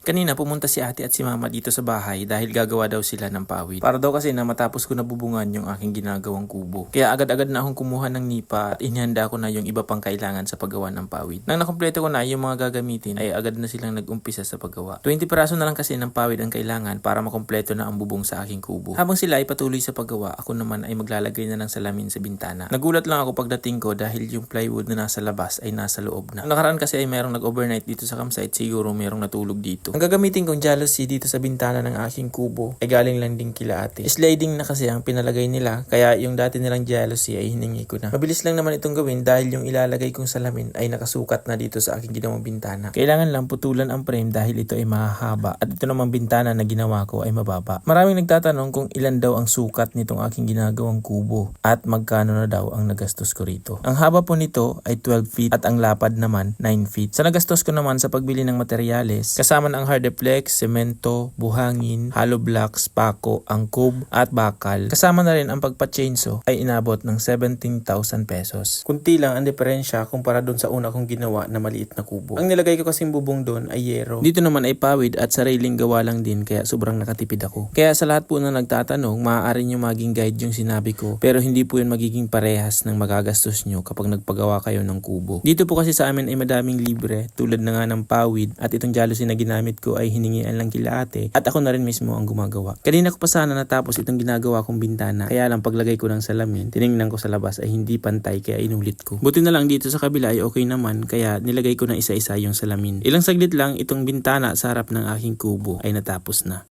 Kanina pumunta si ate at si mama dito sa bahay dahil gagawa daw sila ng pawid. Para daw kasi na matapos ko nabubungan yung aking ginagawang kubo. Kaya agad-agad na akong kumuha ng nipa at inihanda ko na yung iba pang kailangan sa paggawa ng pawid. Nang nakompleto ko na yung mga gagamitin ay agad na silang nag-umpisa sa paggawa. 20 piraso na lang kasi ng pawid ang kailangan para makompleto na ang bubong sa aking kubo. Habang sila ay patuloy sa paggawa, ako naman ay maglalagay na ng salamin sa bintana. Nagulat lang ako pagdating ko dahil yung plywood na nasa labas ay nasa loob na. Ang nakaraan kasi ay merong nag-overnight dito sa campsite, siguro merong natulog dito. Ang gagamitin kong jealousy dito sa bintana ng aking kubo ay galing lang din kila ate. Sliding na kasi ang pinalagay nila, kaya yung dati nilang jealousy ay hiningi ko na. Mabilis lang naman itong gawin dahil yung ilalagay kong salamin ay nakasukat na dito sa aking ginawang bintana. Kailangan lang putulan ang frame dahil ito ay mahahaba at ito namang bintana na ginawa ko ay mababa. Maraming nagtatanong kung ilan daw ang sukat nitong aking ginagawang kubo at magkano na daw ang nagastos ko rito. Ang haba po nito ay 12 feet at ang lapad naman 9 feet. Sa nagastos ko naman sa pagbili ng materyales, kasama na ang hardeplex, semento, buhangin, hollow blocks, pako, angkob at bakal. Kasama na rin ang pagpa-chainsaw ay inabot ng 17,000 pesos. Kunti lang ang diferensya kumpara doon sa una kong ginawa na maliit na kubo. Ang nilagay ko kasing bubong doon ay yero. Dito naman ay pawid at sariling gawa lang din kaya sobrang nakatipid ako. Kaya sa lahat po na nagtatanong, maaari nyo maging guide yung sinabi ko pero hindi po yun magiging parehas ng magagastos nyo kapag nagpagawa kayo ng kubo. Dito po kasi sa amin ay madaming libre tulad na nga ng pawid at itong jealousy na ginamit ko ay hiningian lang kila ate at ako na rin mismo ang gumagawa. Kanina ko pa sana natapos itong ginagawa kong bintana kaya lang paglagay ko ng salamin, tinignan ko sa labas ay hindi pantay kaya inulit ko. Buti na lang dito sa kabila ay okay naman kaya nilagay ko na isa-isa yung salamin. Ilang saglit lang itong bintana sa harap ng aking kubo ay natapos na.